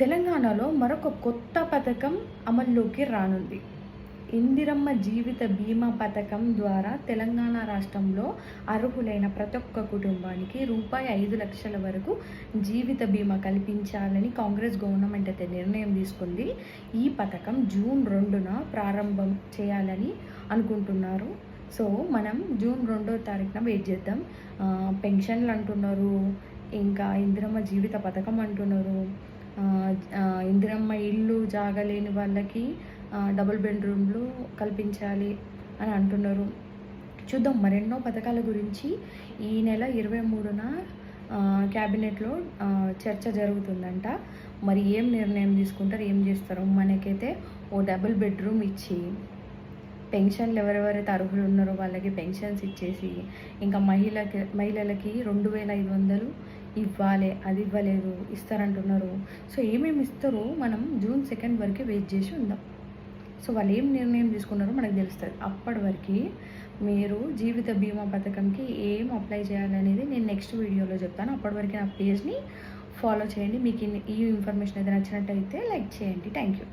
తెలంగాణలో మరొక కొత్త పథకం అమల్లోకి రానుంది. ఇందిరమ్మ జీవిత బీమా పథకం ద్వారా తెలంగాణ రాష్ట్రంలో అర్హులైన ప్రతి ఒక్క కుటుంబానికి రూపాయి 5,00,000 వరకు జీవిత బీమా కల్పించాలని కాంగ్రెస్ గవర్నమెంట్ అయితే నిర్ణయం తీసుకుంది. ఈ పథకం జూన్ 2న ప్రారంభం చేయాలని అనుకుంటున్నారు. సో మనం జూన్ 2వ తారీఖున వెయిట్ చేద్దాం. పెన్షన్లు అంటున్నారు, ఇంకా ఇందిరమ్మ జీవిత పథకం అంటున్నారు, ఇందిరమ్మ ఇల్లు జాగలేని వాళ్ళకి డబుల్ బెడ్రూమ్లు కల్పించాలి అని అంటున్నారు. చూద్దాం, మరెన్నో పథకాల గురించి ఈ నెల 23న క్యాబినెట్లో చర్చ జరుగుతుందంట. మరి ఏం నిర్ణయం తీసుకుంటారు, ఏం చేస్తారో. మనకైతే ఓ డబుల్ బెడ్రూమ్ ఇచ్చి పెన్షన్లు ఎవరెవరైతే అర్హులు ఉన్నారో వాళ్ళకి పెన్షన్స్ ఇచ్చేసి, ఇంకా మహిళలకి 2,500 ఇవ్వాలి, అది ఇవ్వలేదు, ఇస్తారంటున్నారు. సో ఏమేమి ఇస్తారో మనం జూన్ 2 వరకు వెయిట్ చేసి ఉందాం. సో వాళ్ళు ఏం నిర్ణయం తీసుకున్నారో మనకు తెలుస్తుంది. అప్పటి వరకు మీరు జీవిత బీమా పథకంకి ఏం అప్లై చేయాలనేది నేను నెక్స్ట్ వీడియోలో చెప్తాను. అప్పటి వరకు నా పేజ్ని ఫాలో చేయండి. మీకు ఈ ఇన్ఫర్మేషన్ అయితే నచ్చినట్టయితే లైక్ చేయండి. Thank you.